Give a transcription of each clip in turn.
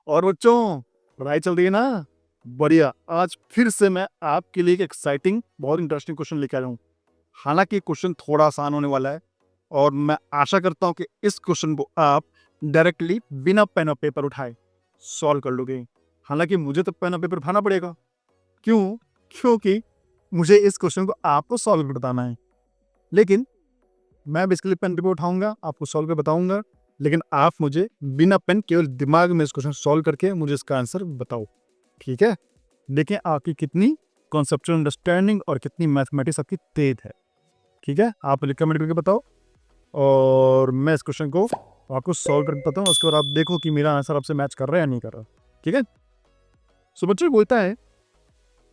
और बच्चों, पढ़ाई चल रही है ना? बढ़िया। आज फिर से मैं आपके लिए एक एक्साइटिंग, बहुत इंटरेस्टिंग क्वेश्चन लेके आया हूँ। हालांकि क्वेश्चन थोड़ा आसान होने वाला है और मैं आशा करता हूँ कि इस क्वेश्चन को आप डायरेक्टली बिना पेन और पेपर उठाए सॉल्व कर लोगे। हालांकि मुझे तो पेन और पेपर उठाना पड़ेगा। क्यों? क्योंकि मुझे इस क्वेश्चन को आपको सॉल्व कर बताना है। लेकिन मैं बेसिकली पेन पेपर उठाऊंगा, आपको सॉल्व कर बताऊंगा, लेकिन आप मुझे बिना पेन केवल दिमाग में इस क्वेश्चन सॉल्व करके मुझे इसका आंसर बताओ। ठीक है? देखिए आपकी कितनी कॉन्सेप्चुअल अंडरस्टैंडिंग और कितनी मैथमेटिक्स आपकी तेज है। ठीक है? आप कमेंट करके बताओ और मैं इस क्वेश्चन को आपको सॉल्व करके बताता हूँ। उसके बाद आप देखो कि मेरा आंसर आपसे मैच कर रहा है या नहीं कर रहा। ठीक है? सो बच्चों बोलता है,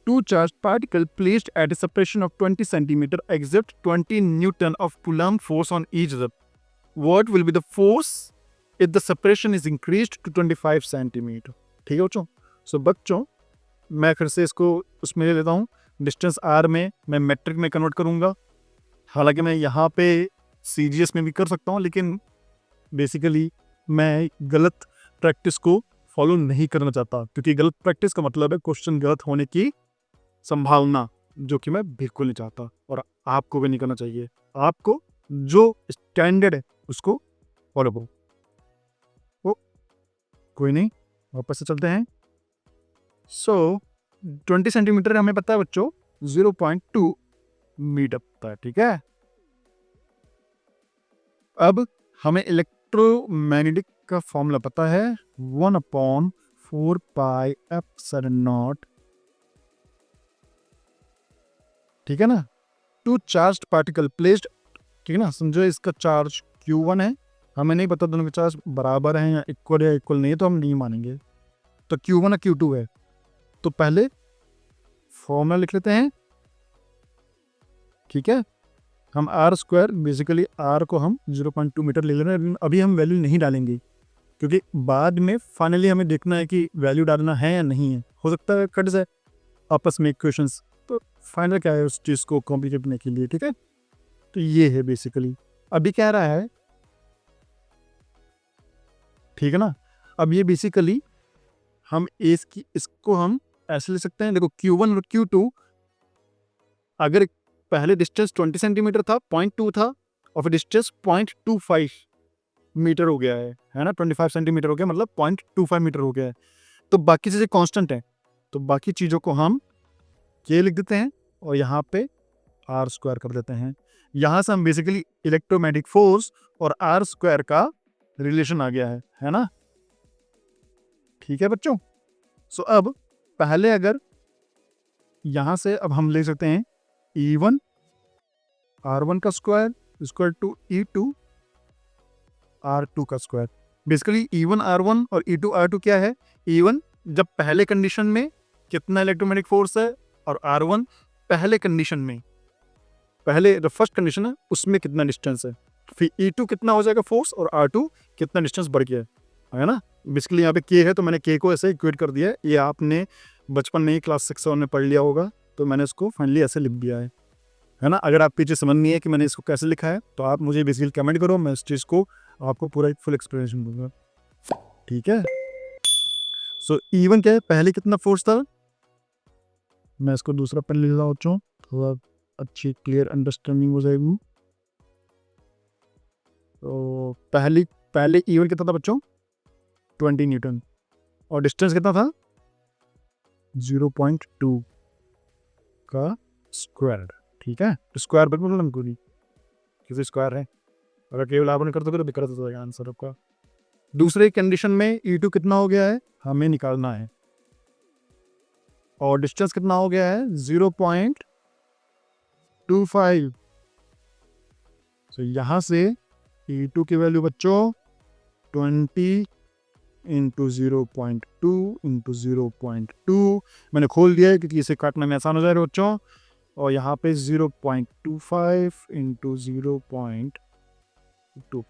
two charged particles placed at a separation of 20 centimeter exert 20 Newton of Coulomb force on each other. What will be the force if the separation is increased to 25 centimeter? ठीक है बच्चों? सो बच्चों, मैं फिर से इसको उसमें ले लेता हूँ। डिस्टेंस आर में मैं मेट्रिक में कन्वर्ट करूँगा। हालांकि मैं यहाँ पे CGS में भी कर सकता हूँ, लेकिन बेसिकली मैं गलत प्रैक्टिस को फॉलो नहीं करना चाहता, क्योंकि गलत प्रैक्टिस का मतलब है क्वेश्चन गलत होने की संभावना, जो कि मैं बिल्कुल नहीं चाहता और आपको भी नहीं करना चाहिए। आपको जो स्टैंडर्ड है उसको फॉलो करो। ओ, कोई नहीं, वापस से चलते हैं। सो 20 सेंटीमीटर हमें पता है बच्चों 0.2 मीटर पता है। ठीक है? अब हमें इलेक्ट्रोमैग्नेटिक का फॉर्मूला पता है, 1/4 पाई एप्सिलॉन नॉट। ठीक है ना? टू चार्ज्ड पार्टिकल प्लेस्ड, ठीक है ना? समझो इसका चार्ज Q1 है। हमें नहीं पता दोनों के चार्ज बराबर हैं या इक्वल नहीं है, तो हम नहीं मानेंगे। तो Q1 और Q2 है। तो पहले फॉर्मूला लिख लेते हैं। ठीक है? हम आर स्क्वायर, बेसिकली आर को हम 0.2 मीटर ले ले रहे हैं। अभी हम वैल्यू नहीं डालेंगे, क्योंकि बाद में फाइनली हमें देखना है कि वैल्यू डालना है या नहीं है। हो सकता है कट जाए आपस में इक्वेशंस, तो फाइनल क्या है उस चीज़ को कॉम्प्लिकेट करने के लिए। ठीक है? तो ये है बेसिकली। अभी कह रहा है, ठीक है ना? अब ये बेसिकली हम इसको हम ऐसे ले सकते हैं। देखो Q1 और Q2, अगर पहले डिस्टेंस 20 सेंटीमीटर था, 0.2 था, और फिर डिस्टेंस 0.25 मीटर हो गया है ना? 25 सेंटीमीटर हो गया, मतलब 0.25 मीटर हो गया है। तो बाकी चीज़ें कांस्टेंट हैं, तो बाकी चीज़ों को हम K लिख देते हैं और यहाँ पे R स्क्वायर कर देते हैं। यहाँ से हम बेसिकली इलेक्ट्रोमैग्नेटिक फोर्स और R स्क्वायर का रिलेशन आ गया है ना? ठीक है बच्चों? सो अब पहले अगर यहाँ से अब हम ले सकते हैं E1 R1 का square equal to E2 R2 का स्क्वायर। बेसिकली E1 R1 और E2 R2 क्या है? E1 जब पहले कंडीशन में कितना इलेक्ट्रोमैग्नेटिक फोर्स है, और R1 पहले कंडीशन में, पहले जो फर्स्ट कंडीशन है उसमें कितना डिस्टेंस है। फिर E2 कितना हो जाएगा फोर्स, और R2 कितना डिस्टेंस बढ़ गया है ना? बेसिकली यहाँ पे K है, तो मैंने K को ऐसे इक्वेट कर दिया है। ये आपने बचपन में ही क्लास 6-7 में पढ़ लिया होगा, तो मैंने इसको फाइनली ऐसे लिख दिया है ना? अगर आपकी चीज़ समझ नहीं है कि मैंने इसको कैसे लिखा है, तो आप मुझे बेसिकली कमेंट करो, मैं इस चीज़ को आपको पूरा एक फुल एक्सप्लेनेशन दूंगा। ठीक है? सो E1 क्या है? पहले कितना फोर्स था? मैं इसको दूसरा पेन ले लेता हूँ बच्चों, थोड़ा अच्छी क्लियर अंडरस्टैंडिंग हो जाएगी। तो पहले E1 कितना था बच्चों? 20 न्यूटन, और डिस्टेंस कितना था? 0.2 का स्क्वायर। ठीक है? स्क्वायर बिल्कुल हमको नहीं, किसी स्क्वायर है, अगर केवल आपने कर दोगे तो बेकार हो जाएगा आंसर आपका। दूसरे कंडीशन में E2 कितना हो गया है हमें निकालना है, और डिस्टेंस कितना हो गया है? 0.25। तो यहाँ से E2 की वैल्यू बच्चों 20 इंटू 0.2 इंटू 0.2 मैंने खोल दिया है, क्योंकि इसे काटने में आसान हो जाएगा बच्चों। और यहाँ पे 0.25 इंटू 0.25।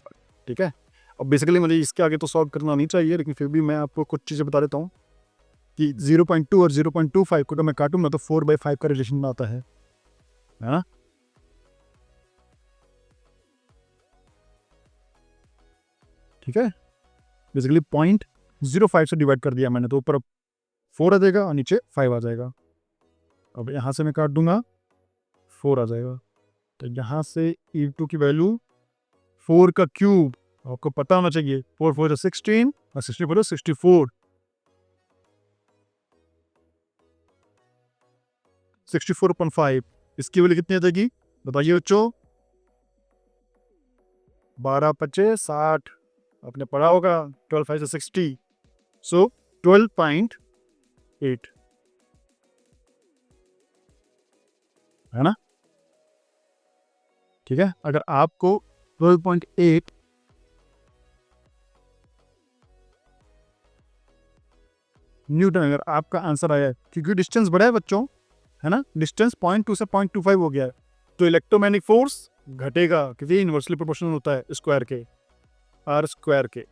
ठीक है? अब बेसिकली मुझे इसके आगे तो सॉल्व करना नहीं चाहिए, लेकिन फिर भी मैं आपको कुछ चीज़ें बता देता हूँ कि 0.2 और 0.25 को तो मैं काटूंगा तो 4/5 का रिलेशन में आता है ना? ठीक है? बेसिकली पॉइंट 0.05 से डिवाइड कर दिया मैंने, तो ऊपर 4 आ जाएगा और नीचे 5 आ जाएगा। अब यहाँ से मैं काट दूंगा, 4 आ जाएगा। तो यहाँ से e2 की वैल्यू 4 का क्यूब, आपको पता होना चाहिए, 4 4 जा 16 और 64 64, 64/5। इसकी वैल्यू कितनी आ जाएगी बताइए बच्चों? 12 25 60, आपने पढ़ा होगा, 12 5 से 60, सो 12.8 है ना? ठीक है, अगर आपको 12.8 न्यूटन अगर आपका आंसर आया है, क्योंकि डिस्टेंस बढ़ा है बच्चों, है ना, डिस्टेंस 0.2 से 0.25 हो गया है, तो इलेक्ट्रोमैग्नेटिक फोर्स घटेगा क्योंकि इन्वर्सली प्रोपोर्शनल होता है स्क्वायर के, आर स्क्वायर के।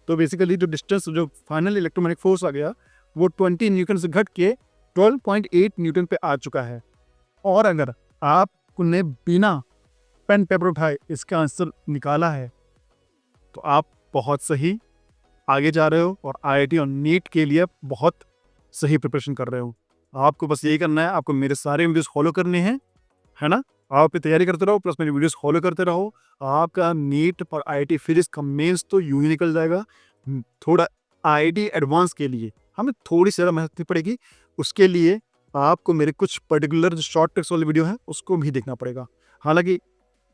तो बेसिकली जो डिस्टेंस, जो फाइनल इलेक्ट्रोमैग्नेटिक फोर्स आ गया वो 20 न्यूटन से घट के 12.8 न्यूटन पे आ चुका है। और अगर आपने बिना पेन पेपर उठाए इसका आंसर निकाला है तो आप बहुत सही आगे जा रहे हो और आईआईटी और नीट के लिए बहुत सही प्रिपरेशन कर रहे हो। आपको बस यही करना है, आपको मेरे सारे वीडियोस फॉलो करने हैं, है ना? आप अपनी तैयारी करते रहो, प्लस मेरी वीडियोस फॉलो करते रहो। आपका नीट और आईआईटी फिजिक्स का मेंस तो यूं ही निकल जाएगा। थोड़ा आईआईटी एडवांस के लिए हमें थोड़ी सी ज़्यादा मेहनत करनी पड़ेगी, उसके लिए आपको मेरे कुछ पर्टिकुलर जो शॉर्ट ट्रिक्स वाली वीडियो है उसको भी देखना पड़ेगा। हालांकि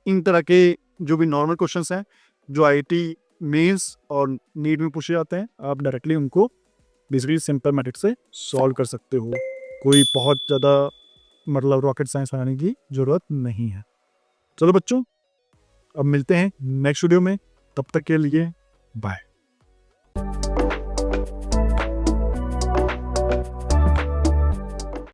इन तरह के जो भी नॉर्मल क्वेश्चंस हैं जो आईआईटी मेंस और नीट में पूछे जाते हैं, आप डायरेक्टली उनको बेसिकली सिंपल मेथड से सॉल्व कर सकते हो। कोई बहुत ज़्यादा मतलब रॉकेट साइंस आने की ज़रूरत नहीं है। चलो बच्चों, अब मिलते हैं नेक्स्ट वीडियो में, तब तक के लिए बाय।